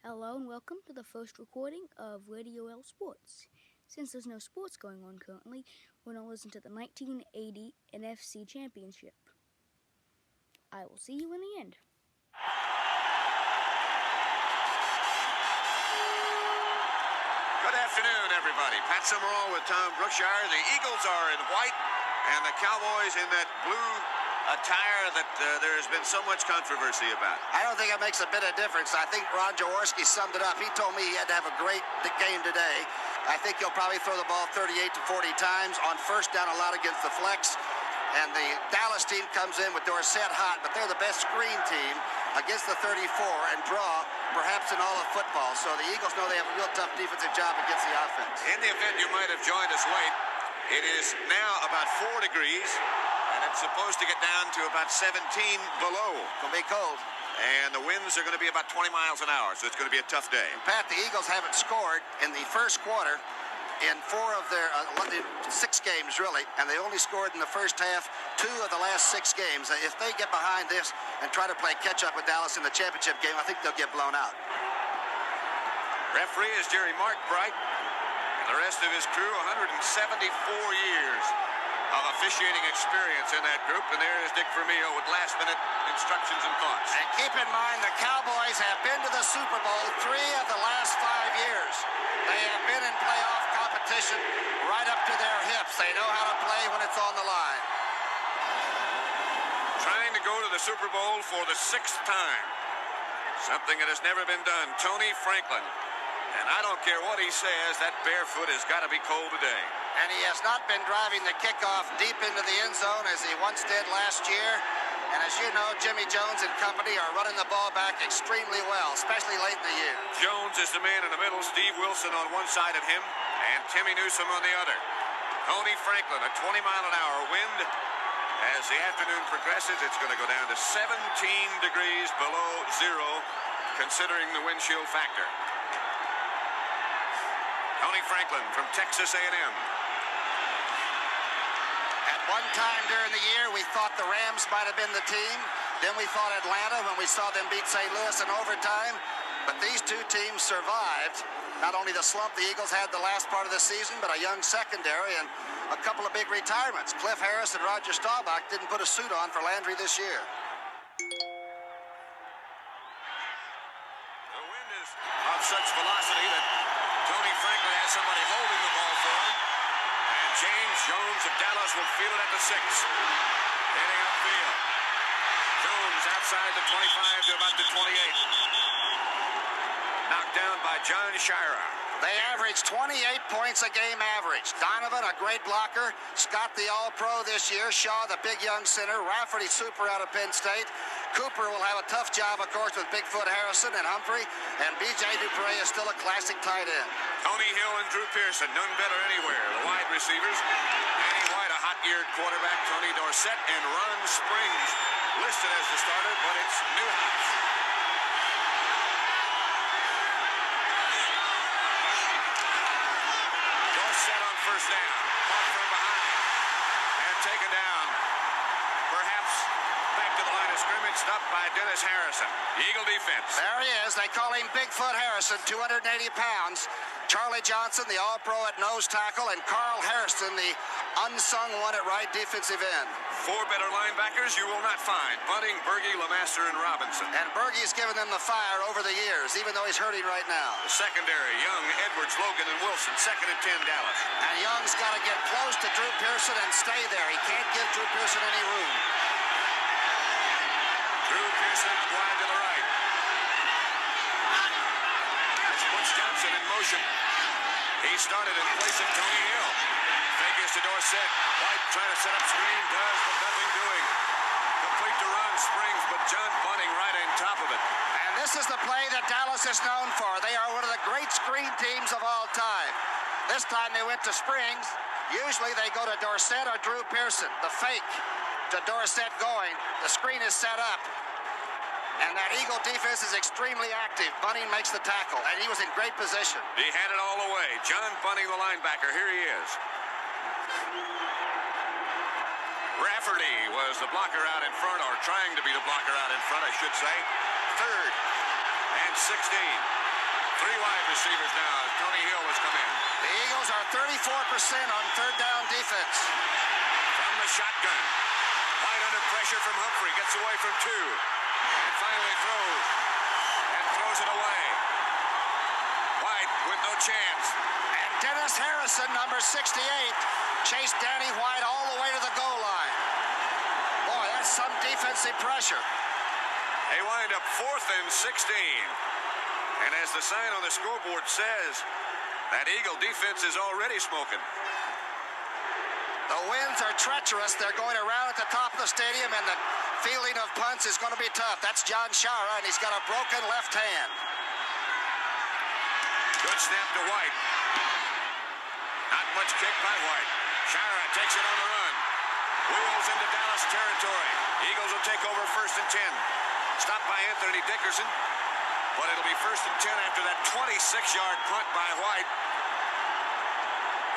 Hello and welcome to the first recording of Radio L Sports. Since there's no sports going on currently, we're going to listen to the 1980 NFC Championship. I will see you in the end. Good afternoon, everybody. Pat Summerall with Tom Brookshire. The Eagles are in white, and the Cowboys in that blue attire that there has been so much controversy about. I don't think it makes a bit of difference. I think Ron Jaworski summed it up. He told me he had to have a great game today. I think he'll probably throw the ball 38 to 40 times on first down, a lot against the flex. And the Dallas team comes in with Dorsett hot, but they're the best screen team against the 34 and draw perhaps in all of football. So the Eagles know they have a real tough defensive job against the offense. In the event you might have joined us late, it is now about 4 degrees, and it's supposed to get down to about 17 below. It'll be cold. And the winds are going to be about 20 miles an hour, so it's going to be a tough day. Pat, the Eagles haven't scored in the first quarter in 4 of their 6 games, really, and they only scored in the first half 2 of the last 6 games. If they get behind this and try to play catch-up with Dallas in the championship game, I think they'll get blown out. Referee is Jerry Markbright, and the rest of his crew, 174 years of officiating experience in that group, and there is Dick Vermeil with last-minute instructions and thoughts. And keep in mind, the Cowboys have been to the Super Bowl 3 of the last 5 years. They have been in playoff competition right up to their hips. They know how to play when it's on the line. Trying to go to the Super Bowl for the 6th time. Something that has never been done. Tony Franklin. And I don't care what he says, that barefoot has got to be cold today. And he has not been driving the kickoff deep into the end zone as he once did last year. And as you know, Jimmy Jones and company are running the ball back extremely well, especially late in the year. Jones is the man in the middle, Steve Wilson on one side of him, and Timmy Newsome on the other. Tony Franklin, a 20-mile-an-hour wind. As the afternoon progresses, it's going to go down to 17 degrees below zero, considering the wind chill factor. Tony Franklin from Texas A&M. At one time during the year, we thought the Rams might have been the team. Then we thought Atlanta when we saw them beat St. Louis in overtime. But these two teams survived. Not only the slump the Eagles had the last part of the season, but a young secondary and a couple of big retirements. Cliff Harris and Roger Staubach didn't put a suit on for Landry this year. The wind is of such velocity that Tony Franklin has somebody holding the ball for him. And James Jones of Dallas will field it at the 6. Heading upfield. Jones outside the 25 to about the 28. Knocked down by John Shira. They average 28 points a game average. Donovan, a great blocker. Scott, the All-Pro this year. Shaw, the big young center. Rafferty, super out of Penn State. Cooper will have a tough job, of course, with Bigfoot Harrison and Humphrey. And B.J. Dupre is still a classic tight end. Tony Hill and Drew Pearson, none better anywhere. The wide receivers. Danny White, a hot-geared quarterback. Tony Dorsett and Ron Springs listed as the starter, but it's Newhouse. Dorsett on first down. Caught from behind. And taken down. Perhaps back to the line of scrimmage, stopped by Dennis Harrison. The Eagle defense. There he is. They call him Bigfoot Harrison, 280 pounds. Charlie Johnson, the All-Pro at nose tackle, and Carl Harrison, the unsung one at right defensive end. 4 better linebackers you will not find. Bunting, Berge, LeMaster, and Robinson. And Berge's given them the fire over the years, even though he's hurting right now. The secondary, Young, Edwards, Logan, and Wilson. 2nd and 10, Dallas. And Young's got to get close to Drew Pearson and stay there. He can't give Drew Pearson any room. Drew Pearson out wide to the right. That's Butch Johnson in motion. He started in place of Tony Hill. Fake is to Dorsett. White trying to set up screen. Does, but nothing doing. Complete to Ron Springs, but John Bunting right on top of it. And this is the play that Dallas is known for. They are one of the great screen teams of all time. This time they went to Springs. Usually they go to Dorsett or Drew Pearson. The fake to Dorsett going. The screen is set up. And that Eagle defense is extremely active. Bunting makes the tackle, and he was in great position. He had it all the way. John Bunting, the linebacker. Here he is. Rafferty was the blocker out in front, or trying to be the blocker out in front, I should say. 3rd and and 16. Three wide receivers now as Tony Hill has come in. The Eagles are 34% on third down defense. From the shotgun. White under pressure from Humphrey. Gets away from two. And finally throws. And throws it away. White with no chance. And Dennis Harrison, number 68, chased Danny White all the way to the goal line. Boy, that's some defensive pressure. They wind up 4th and 16. And as the sign on the scoreboard says, that Eagle defense is already smoking. The winds are treacherous. They're going around at the top of the stadium, and the fielding of punts is going to be tough. That's John Shara, and he's got a broken left hand. Good snap to White. Not much kick by White. Shara takes it on the run. Wheels into Dallas territory. Eagles will take over 1st and 10. Stopped by Anthony Dickerson. But it'll be 1st and 10 after that 26-yard punt by White.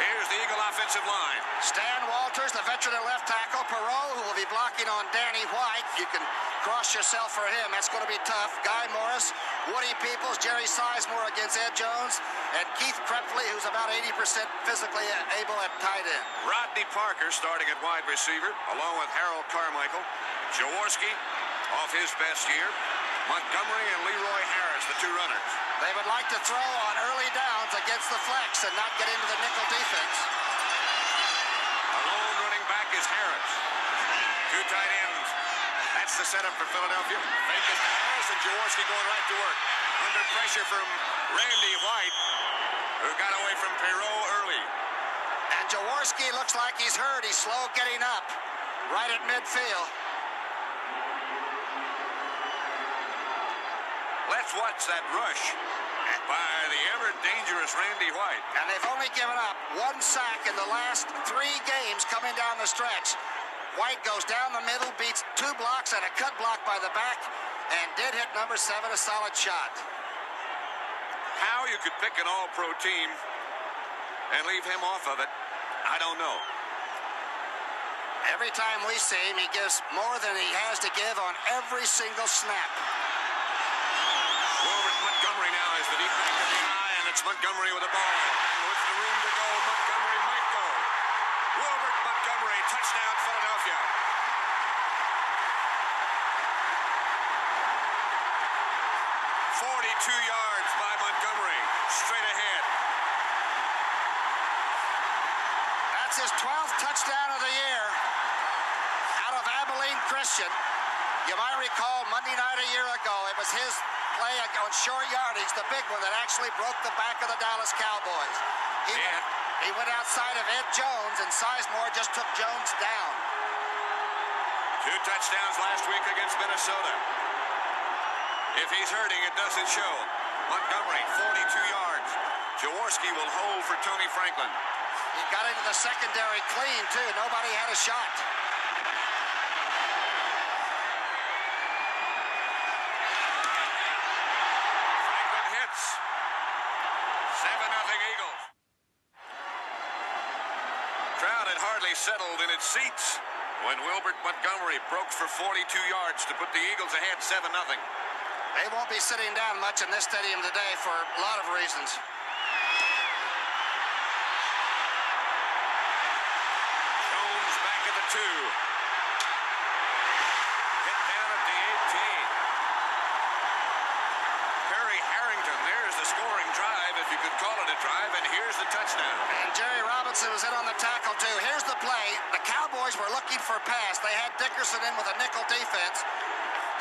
Here's the Eagle offensive line. Stan Walters, the veteran at left tackle. Perot, who will be blocking on Danny White. You can cross yourself for him. That's going to be tough. Guy Morris, Woody Peoples, Jerry Sizemore against Ed Jones, and Keith Krepley, who's about 80% physically able at tight end. Rodney Parker starting at wide receiver, along with Harold Carmichael. Jaworski off his best year. Montgomery and Leroy Harris, the two runners. They would like to throw on early downs against the flex and not get into the nickel defense. A lone running back is Harris. Two tight ends. That's the setup for Philadelphia. Fake it to Harris, and Jaworski going right to work. Under pressure from Randy White, who got away from Perot early. And Jaworski looks like he's hurt. He's slow getting up right at midfield. Let's watch that rush by the ever dangerous Randy White. And they've only given up one sack in the last 3 games coming down the stretch. White goes down the middle, beats 2 blocks and a cut block by the back, and did hit number 7 a solid shot. How you could pick an all-pro team and leave him off of it, I don't know. Every time we see him, he gives more than he has to give on every single snap. Wilbert Montgomery now is the deep back of the eye, and it's Montgomery with the ball. And with the room to go, Montgomery might go. Wilbert Montgomery, touchdown Philadelphia. .42 yards by Montgomery, straight ahead. That's his 12th touchdown of the year out of Abilene Christian. You might recall Monday night a year ago, it was his play on short yardage, the big one that actually broke the back of the Dallas Cowboys. He went outside of Ed Jones, and Sizemore just took Jones down. 2 touchdowns last week against Minnesota. If he's hurting, it doesn't show. Montgomery, 42 yards. Jaworski will hold for Tony Franklin. He got into the secondary clean, too. Nobody had a shot. Franklin hits. 7-0 Eagles. Crowd had hardly settled in its seats when Wilbert Montgomery broke for 42 yards to put the Eagles ahead 7-0. They won't be sitting down much in this stadium today for a lot of reasons. Jones back at the 2. Hit down at the 18. Perry Harrington, there's the scoring drive, if you could call it a drive, and here's the touchdown. And Jerry Robinson was in on the tackle, too. Here's the play. The Cowboys were looking for a pass. They had Dickerson in with a nickel defense.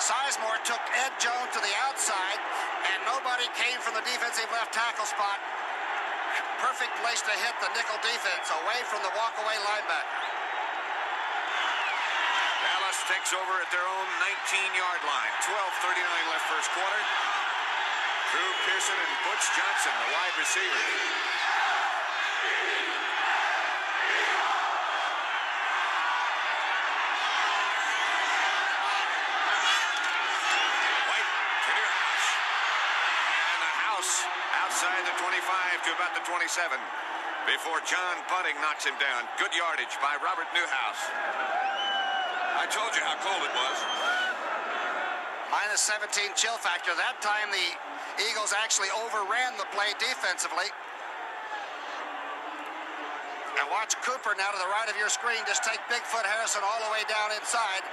Sizemore took Ed Jones to the outside, and nobody came from the defensive left tackle spot. Perfect place to hit the nickel defense, away from the walkaway linebacker. Dallas takes over at their own 19-yard line. 12:39 left first quarter. Drew Pearson and Butch Johnson, the wide receivers. Outside the 25 to about the 27 before John Bunting knocks him down. Good yardage by Robert Newhouse. I told you how cold it was. Minus 17 chill factor. That time the Eagles actually overran the play defensively. And watch Cooper now to the right of your screen just take Bigfoot Harrison all the way down inside.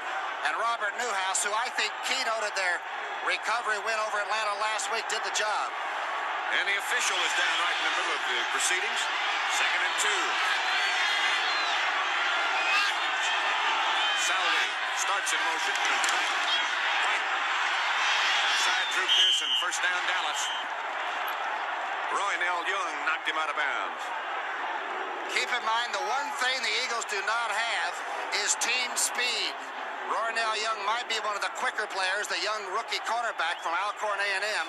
And Robert Newhouse, who I think keynoted their recovery win over Atlanta last week, did the job. And the official is down right in the middle of the proceedings. 2nd and 2. Saldi starts in motion. White. Outside Drew Pearson. First down Dallas. Roynell Young knocked him out of bounds. Keep in mind, the one thing the Eagles do not have is team speed. Roynell Young might be one of the quicker players, the young rookie cornerback from Alcorn A&M,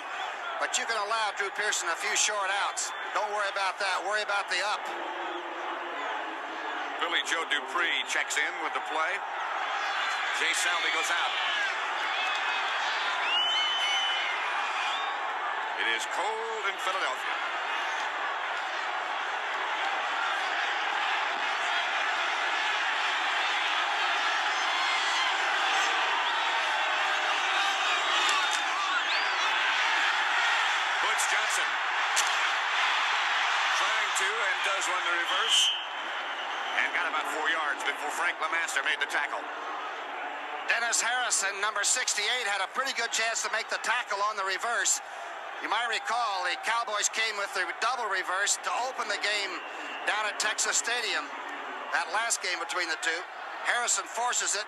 but you can allow Drew Pearson a few short outs. Don't worry about that. Worry about the up. Billy Joe Dupree checks in with the play. Jay Saldi goes out. It is cold in Philadelphia. Johnson trying to and does run the reverse and got about 4 yards before Frank LeMaster made the tackle. Dennis Harrison, number 68, had a pretty good chance to make the tackle on the reverse. You might recall the Cowboys came with the double reverse to open the game down at Texas Stadium, that last game between the two. Harrison forces it,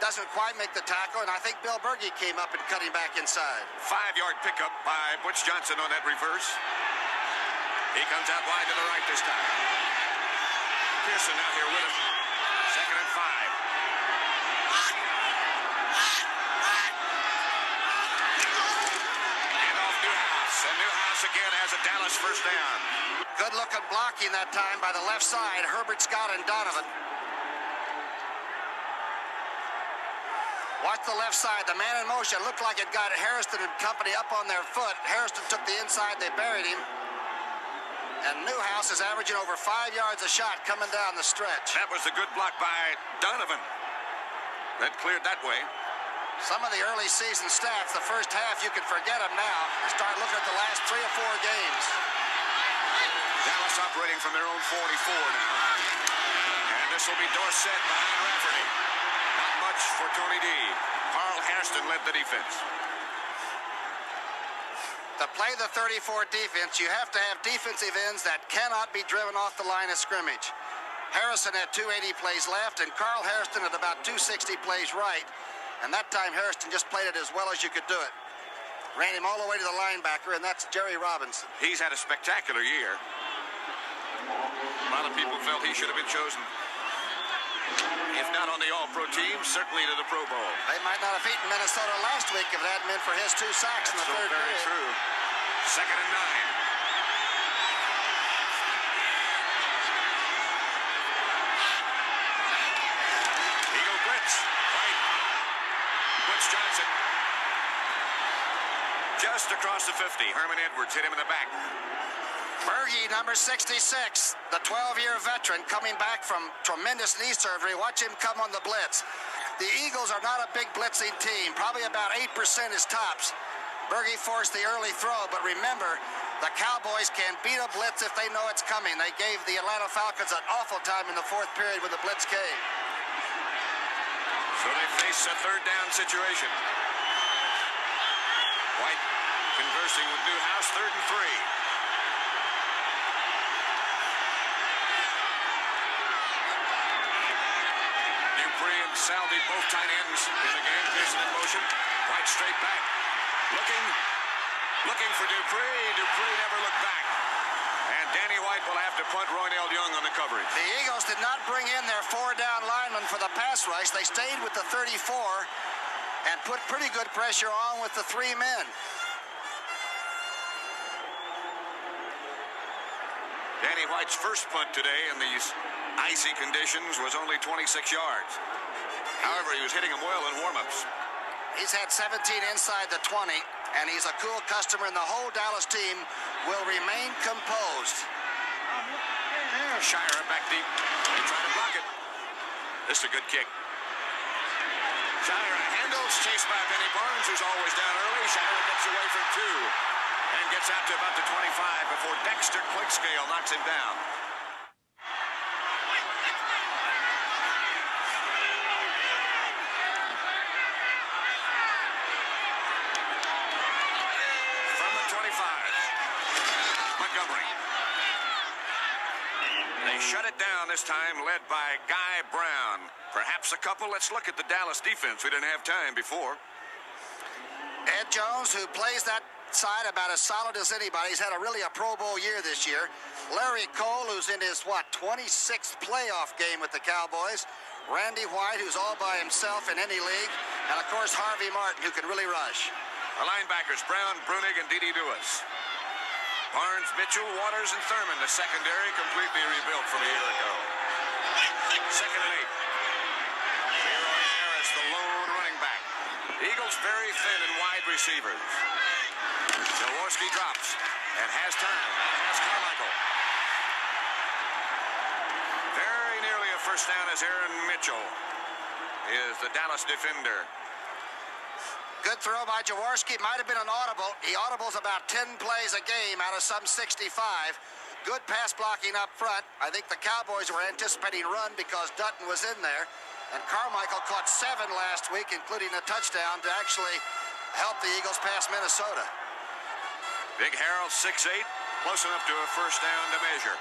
doesn't quite make the tackle, and I think Bill Berge came up and cut him back inside. 5-yard pickup by Butch Johnson on that reverse. He comes out wide to the right this time. Pearson out here with him. 2nd and 5. And off Newhouse. And Newhouse again has a Dallas first down. Good looking blocking that time by the left side, Herbert Scott and Donovan. Watch the left side. The man in motion looked like it got Harrison and company up on their foot. Harrison took the inside. They buried him. And Newhouse is averaging over 5 yards a shot coming down the stretch. That was a good block by Donovan. That cleared that way. Some of the early season stats, the first half, you can forget them now. Start looking at the last 3 or 4 games. Dallas operating from their own 44 now. And this will be Dorsett behind Rafferty. Not much for Tony D. Carl Hairston led the defense. To play the 34 defense, you have to have defensive ends that cannot be driven off the line of scrimmage. Harrison had 280 plays left, and Carl Hairston had about 260 plays right. And that time, Hairston just played it as well as you could do it. Ran him all the way to the linebacker, and that's Jerry Robinson. He's had a spectacular year. A lot of people felt he should have been chosen. If not on the All-Pro team, certainly to the Pro Bowl. They might not have beaten Minnesota last week if it hadn't been for his 2 sacks in the third period. Very true. 2nd and 9. Eagle blitz. Right. Butch Johnson. Just across the 50. Herman Edwards hit him in the back. Berge, number 66, the 12-year veteran coming back from tremendous knee surgery. Watch him come on the blitz. The Eagles are not a big blitzing team. Probably about 8% is tops. Berge forced the early throw, but remember, the Cowboys can beat a blitz if they know it's coming. They gave the Atlanta Falcons an awful time in the 4th period when the blitz came. So they face a 3rd down situation. White conversing with Newhouse, 3rd and 3. Dupree and Saldi, both tight ends in the game. Pearson in motion. White straight back. Looking for Dupree. Dupree never looked back. And Danny White will have to punt Roynell Young on the coverage. The Eagles did not bring in their 4-down linemen for the pass rush. They stayed with the 34 and put pretty good pressure on with the 3 men. Danny White's first punt today in these icy conditions was only 26 yards. However, he was hitting them well in warm-ups. He's had 17 inside the 20, and he's a cool customer, and the whole Dallas team will remain composed. Shire back deep. They try to block it. This is a good kick. Shira handles, chased by Benny Barnes, who's always down early. Shira gets away from 2 and gets out to about the 25 before Dexter Clinkscale knocks him down. From the 25, Montgomery. They shut it down this time, led by Guy Brown. Perhaps a couple. Let's look at the Dallas defense. We didn't have time before. Ed Jones, who plays that side about as solid as anybody. He's had a Pro Bowl year this year. Larry Cole, who's in his, 26th playoff game with the Cowboys. Randy White, who's all by himself in any league. And, of course, Harvey Martin, who can really rush. The linebackers, Brown, Brunig, and Dede Lewis. Barnes, Mitchell, Waters, and Thurman, the secondary, completely rebuilt from a year ago. 2nd and 8. Leroy Harris, the lone running back. Eagles very thin and wide receivers. Jaworski drops and has time. Has Carmichael. Very nearly a first down as Aaron Mitchell is the Dallas defender. Good throw by Jaworski. Might have been an audible. He audibles about 10 plays a game out of some 65. Good pass blocking up front. I think the Cowboys were anticipating run because Dutton was in there. And Carmichael caught 7 last week, including a touchdown to actually help the Eagles pass Minnesota. Big Harold, 6'8", close enough to a first down to measure.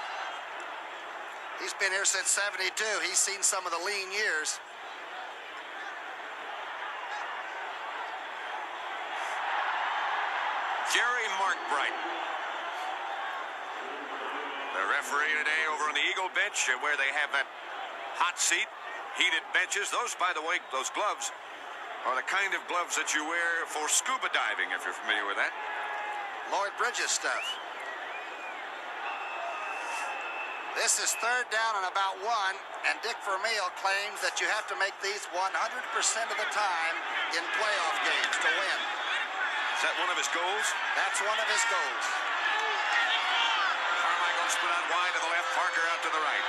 He's been here since 72. He's seen some of the lean years. Jerry Markbright, the referee today over on the Eagle bench where they have that hot seat, heated benches. Those, by the way, those gloves are the kind of gloves that you wear for scuba diving, if you're familiar with that. Lloyd Bridges stuff. This is 3rd down and about 1, and Dick Vermeil claims that you have to make these 100% of the time in playoff games to win. Is that one of his goals? That's one of his goals. Carmichael split out wide to the left, Parker out to the right.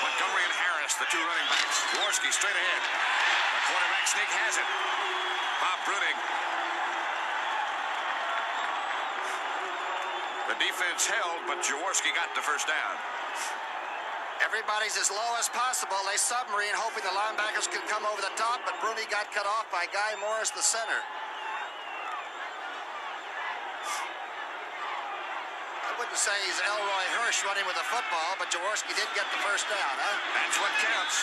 Montgomery and Harris, the 2 running backs. Jaworski straight ahead. The quarterback sneak has it. Bob Brunig. The defense held, but Jaworski got the first down. Everybody's as low as possible. They submarine, hoping the linebackers can come over the top, but Brunig got cut off by Guy Morris, the center. I wouldn't say he's Elroy Hirsch running with a football, but Jaworski did get the first down, huh? That's what counts.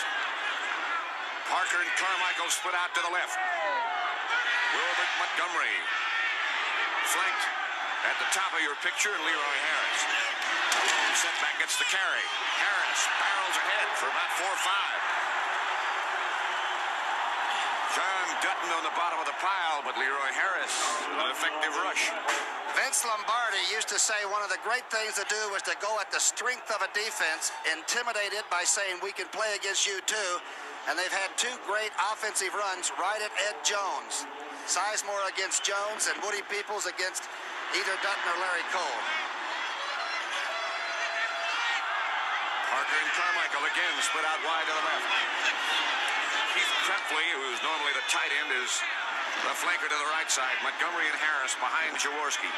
Parker and Carmichael split out to the left. Wilbert Montgomery flanked at the top of your picture, and Leroy Harris. Setback gets the carry. Harris barrels ahead for about 4 or 5. John Dutton on the bottom of the pile, but Leroy Harris, an effective rush. Vince Lombardi used to say one of the great things to do was to go at the strength of a defense, intimidate it by saying we can play against you too. And they've had 2 great offensive runs right at Ed Jones. Sizemore against Jones and Woody Peoples against either Dutton or Larry Cole. Parker and Carmichael again split out wide to the left. Keith Tremblay, who's normally the tight end, is the flanker to the right side. Montgomery and Harris behind Jaworski.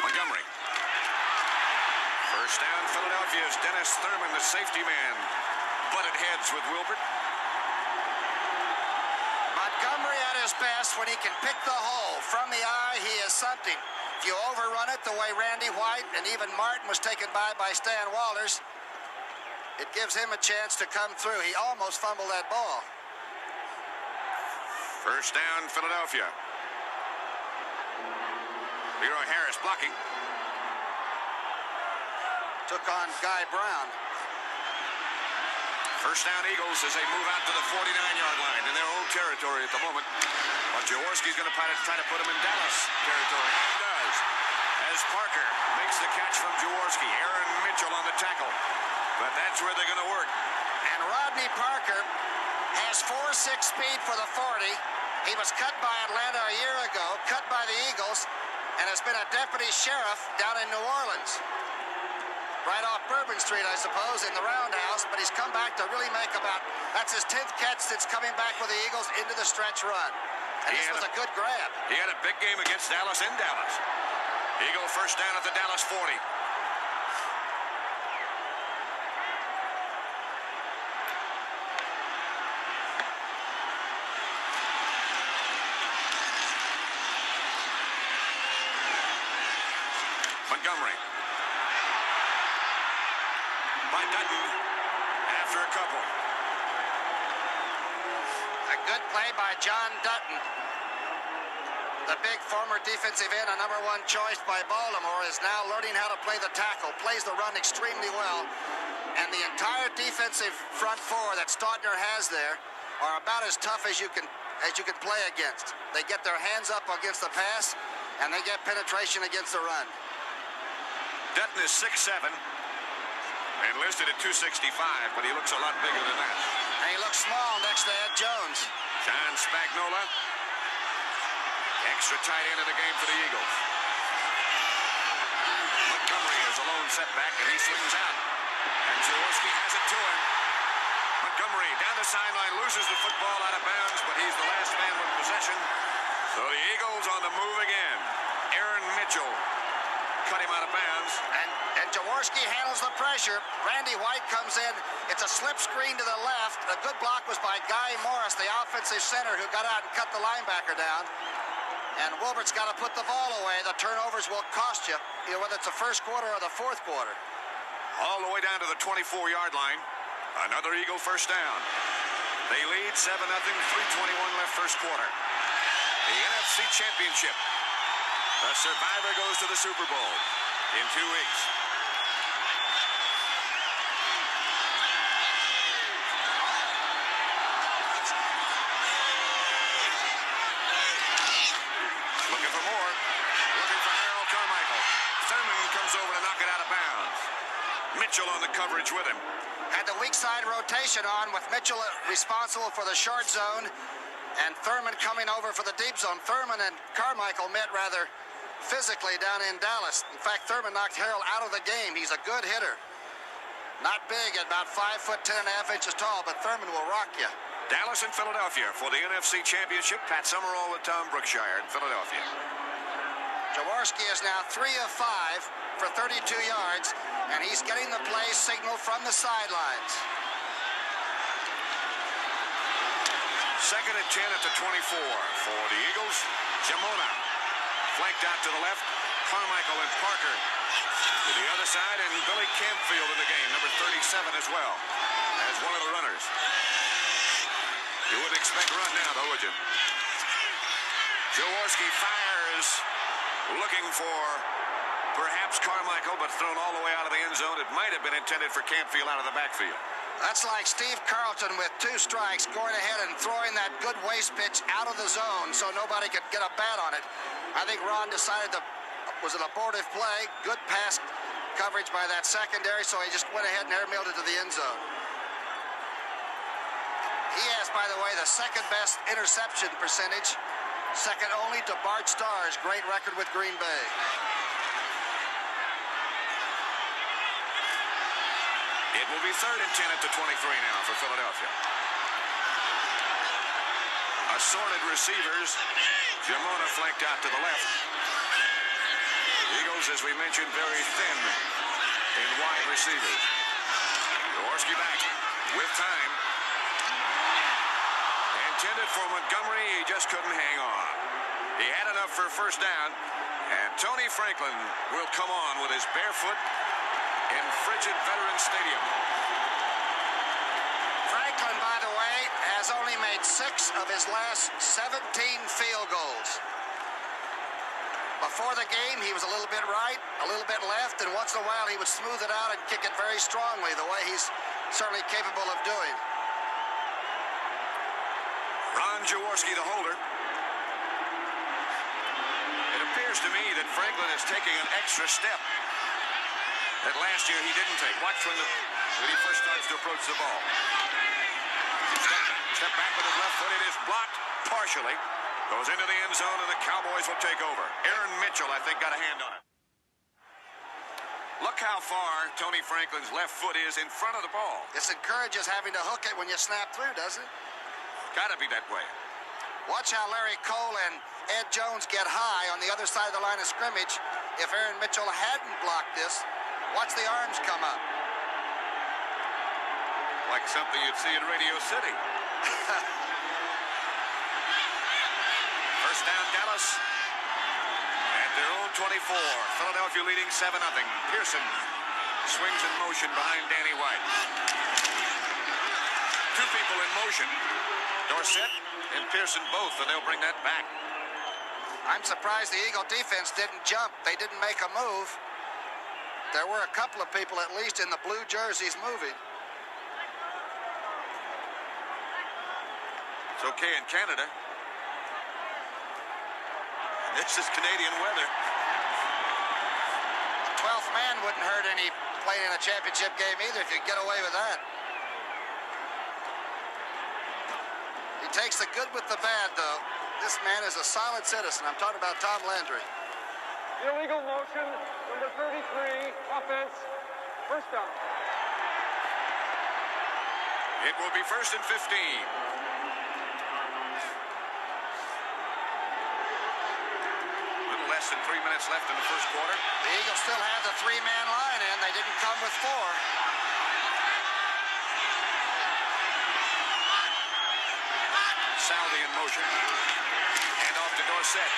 Montgomery. First down, Philadelphia's Dennis Thurman, the safety man, butted heads with Wilbert. Montgomery at his best when he can pick the hole. From the eye, he is something. If you overrun it the way Randy White and even Martin was taken by Stan Walters, it gives him a chance to come through. He almost fumbled that ball. First down, Philadelphia. Leroy Harris blocking. Took on Guy Brown. First down, Eagles, as they move out to the 49-yard line in their own territory at the moment. But Jaworski's going to try to put him in Dallas territory, and does. As Parker makes the catch from Jaworski. Aaron Mitchell on the tackle. But that's where they're going to work. And Rodney Parker has 4.6 speed for the 40. He was cut by Atlanta a year ago, cut by the Eagles, and has been a deputy sheriff down in New Orleans. right off Bourbon Street, I suppose, in the roundhouse, but he's come back to really make that's his 10th catch since coming back with the Eagles into the stretch run. And this was a good grab. He had a big game against Dallas in Dallas. Eagle first down at the Dallas 40. Montgomery. By Dutton after a couple. A good play by John Dutton. The big former defensive end, a #1 choice by Baltimore, is now learning how to play the tackle, plays the run extremely well. And the entire defensive front four that Staudtner has there are about as tough as you can play against. They get their hands up against the pass, and they get penetration against the run. Dutton is 6'7", and listed at 265, but he looks a lot bigger than that. And he looks small next to Ed Jones. John Spagnola, extra tight end of the game for the Eagles. Montgomery is a lone setback, and he swings out. And Jaworski has it to him. Montgomery down the sideline, loses the football out of bounds, but he's the last man with possession. So the Eagles on the move again. Aaron Mitchell cut him out of bounds. And Jaworski handles the pressure. Randy White comes in. It's a slip screen to the left. A good block was by Guy Morris, the offensive center, who got out and cut the linebacker down. And Wilbert's got to put the ball away. The turnovers will cost you, whether it's the first quarter or the fourth quarter. All the way down to the 24-yard line. Another Eagle first down. They lead 7-0, 3:21 left first quarter. The NFC Championship. The survivor goes to the Super Bowl in 2 weeks. Looking for more. Looking for Harold Carmichael. Thurman comes over to knock it out of bounds. Mitchell on the coverage with him. Had the weak side rotation on with Mitchell responsible for the short zone and Thurman coming over for the deep zone. Thurman and Carmichael met rather physically down in Dallas. In fact, Thurman knocked Harold out of the game. He's a good hitter. Not big, at about 5 foot 10.5 inches tall, but Thurman will rock you. Dallas and Philadelphia for the NFC Championship. Pat Summerall with Tom Brookshire in Philadelphia. Jaworski is now 3 of 5 for 32 yards, and he's getting the play signal from the sidelines. 2nd and 10 at the 24 for the Eagles. Jamona flanked out to the left. Carmichael and Parker to the other side, and Billy Campfield in the game, number 37 as well, as one of the runners. You wouldn't expect a run now, though, would you? Jaworski fires, looking for perhaps Carmichael, but thrown all the way out of the end zone. It might have been intended for Campfield out of the backfield. That's like Steve Carlton with 2 strikes going ahead and throwing that good waste pitch out of the zone so nobody could get a bat on it. I think Ron decided that was an abortive play. Good pass coverage by that secondary, so he just went ahead and airmailed it to the end zone. He has, by the way, the 2nd best interception percentage, second only to Bart Starr's great record with Green Bay. It will be 3rd and 10 at the 23 now for Philadelphia. Assorted receivers. Jamona flanked out to the left. Eagles, as we mentioned, very thin in wide receivers. Jaworski back with time. Intended for Montgomery, he just couldn't hang on. He had enough for a first down, and Tony Franklin will come on with his bare foot in frigid Veterans Stadium. Franklin, by the way, has only made 6 of his last 17 field goals. Before the game, he was a little bit right, a little bit left, and once in a while he would smooth it out and kick it very strongly, the way he's certainly capable of doing. Ron Jaworski, the holder. It appears to me that Franklin is taking an extra step that last year he didn't take. Watch when he first starts to approach the ball. Step back with his left foot. It is blocked partially. Goes into the end zone, and the Cowboys will take over. Aaron Mitchell, I think, got a hand on it. Look how far Tony Franklin's left foot is in front of the ball. This encourages having to hook it when you snap through, doesn't it? Gotta be that way. Watch how Larry Cole and Ed Jones get high on the other side of the line of scrimmage. If Aaron Mitchell hadn't blocked this, watch the arms come up. Like something you'd see in Radio City. First down, Dallas. At their own 24. Philadelphia leading 7-0. Pearson swings in motion behind Danny White. Two people in motion. Dorsett and Pearson both, and they'll bring that back. I'm surprised the Eagle defense didn't jump. They didn't make a move. There were a couple of people, at least in the blue jerseys, moving. It's okay in Canada. This is Canadian weather. A 12th man wouldn't hurt any playing in a championship game either if you get away with that. He takes the good with the bad, though. This man is a solid citizen. I'm talking about Tom Landry. Illegal motion, number 33, offense, first down. It will be 1st and 15. Little less than 3 minutes left in the first quarter. The Eagles still have the three-man line in. They didn't come with four. Salvi in motion. And off to Dorsett.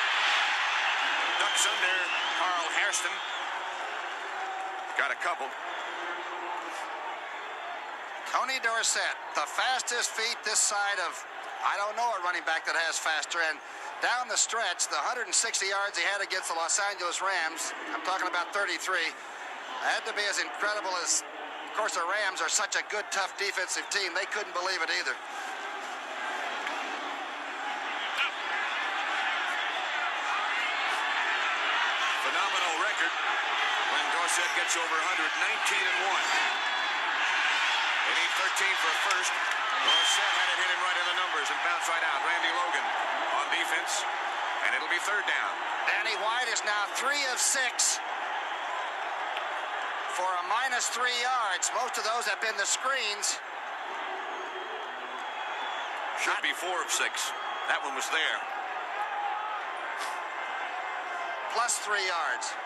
Ducks under Carl Hairston. Got a couple. Tony Dorsett, the fastest feet this side of, I don't know a running back that has faster. And down the stretch, the 160 yards he had against the Los Angeles Rams, I'm talking about 33, had to be as incredible as, of course, the Rams are such a good, tough defensive team. They couldn't believe it either. Phenomenal record when Dorsett gets over 100, 19-1. They need 13 for a first. Dorsett had it hit him right in the numbers and bounced right out. Randy Logan on defense, and it'll be third down. Danny White is now 3 of 6 for a -3 yards. Most of those have been the screens. Should be 4 of 6. That one was there. Plus 3 yards.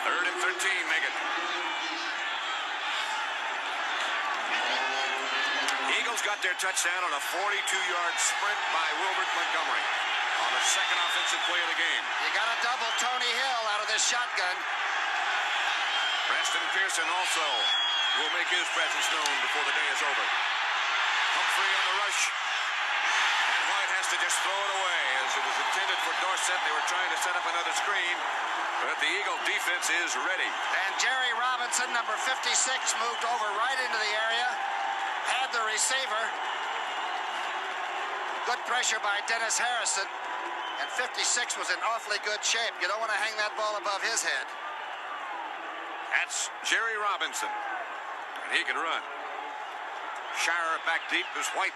3rd and 13, make it. Eagles got their touchdown on a 42-yard sprint by Wilbert Montgomery on the second offensive play of the game. You got to double Tony Hill out of this shotgun. Preston Pearson also will make his presence known before the day is over. Humphrey on the rush. And White has to just throw it away as it was intended for Dorsett. They were trying to set up another screen, but the Eagle defense is ready. And Jerry Robinson, number 56, moved over right into the area. Had the receiver. Good pressure by Dennis Harrison. And 56 was in awfully good shape. You don't want to hang that ball above his head. That's Jerry Robinson. And he can run. Shire back deep as White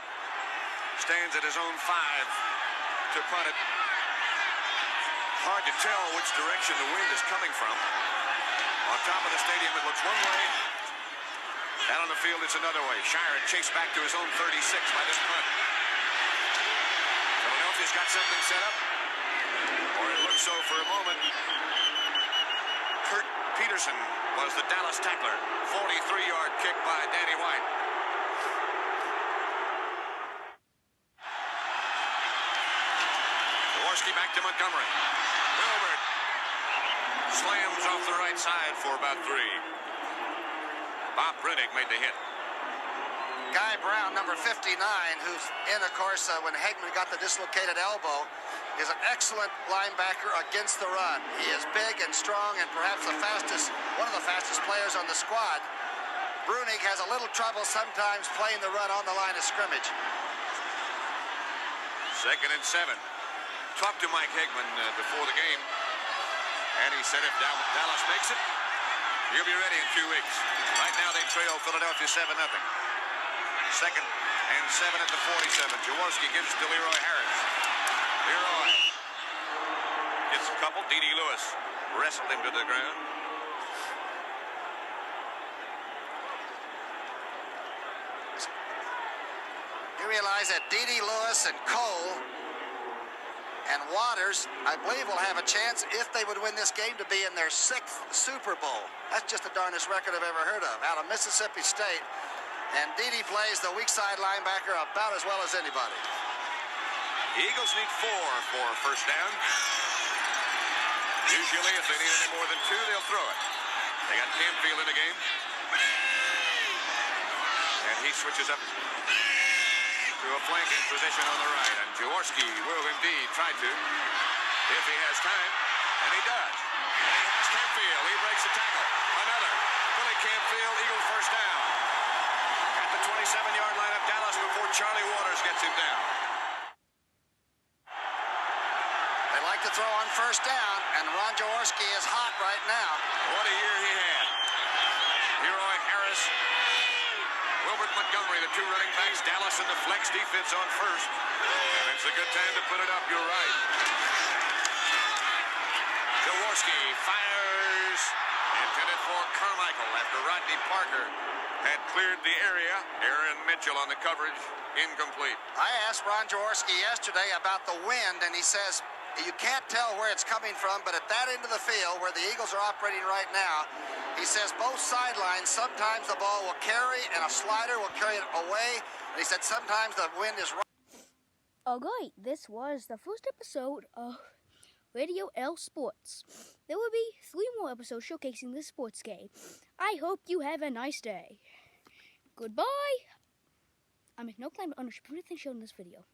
stands at his own 5 to punt it. Hard to tell which direction the wind is coming from. On top of the stadium, it looks one way. Down on the field, it's another way. Shire chased back to his own 36 by this punt. Philadelphia's got something set up, or it looks so for a moment. Kurt Peterson was the Dallas tackler. 43-yard kick by Danny White. Jaworski back to Montgomery. Wilbert slams off the right side for about 3. Bob Riddick made the hit. Guy Brown, number 59, who's in, of course, when Hegman got the dislocated elbow, is an excellent linebacker against the run. He is big and strong and perhaps one of the fastest players on the squad. Brunig has a little trouble sometimes playing the run on the line of scrimmage. 2nd and 7. Talked to Mike Hegman before the game, and he said if Dallas makes it, he'll be ready in 2 weeks. Right now they trail Philadelphia 7-0. 2nd and 7 at the 47. Jaworski gives to Leroy Harris. Leroy gets a couple. D.D. Lewis wrestled him to the ground. realize that Dede Lewis and Cole and Waters, I believe, will have a chance, if they would win this game, to be in their 6th Super Bowl. That's just the darndest record I've ever heard of, out of Mississippi State. And Dede plays the weak side linebacker about as well as anybody. The Eagles need 4 for first down. Usually, if they need any more than 2, they'll throw it. They got Canfield in the game. And he switches up to a flanking position on the right. And Jaworski will indeed try to, if he has time. And he does. And he has Canfield. He breaks the tackle. Another. Billy Canfield, Eagles first down. At the 27-yard line of Dallas before Charlie Waters gets him down. They like to throw on first down, and Ron Jaworski is hot right now. What a year he had. Leroy Harris, Wilbert Montgomery, the 2 running backs. Dallas in the flex defense on first. And it's a good time to put it up. You're right. Jaworski fires. Intended for Carmichael after Rodney Parker had cleared the area. Aaron Mitchell on the coverage. Incomplete. I asked Ron Jaworski yesterday about the wind, and he says you can't tell where it's coming from, but at that end of the field where the Eagles are operating right now, he says both sidelines, sometimes the ball will carry and a slider will carry it away. And he said sometimes the wind is right. Okay, this was the first episode of Radio L Sports. There will be 3 more episodes showcasing this sports game. I hope you have a nice day. Goodbye. I make no claim to ownership of anything shown in this video.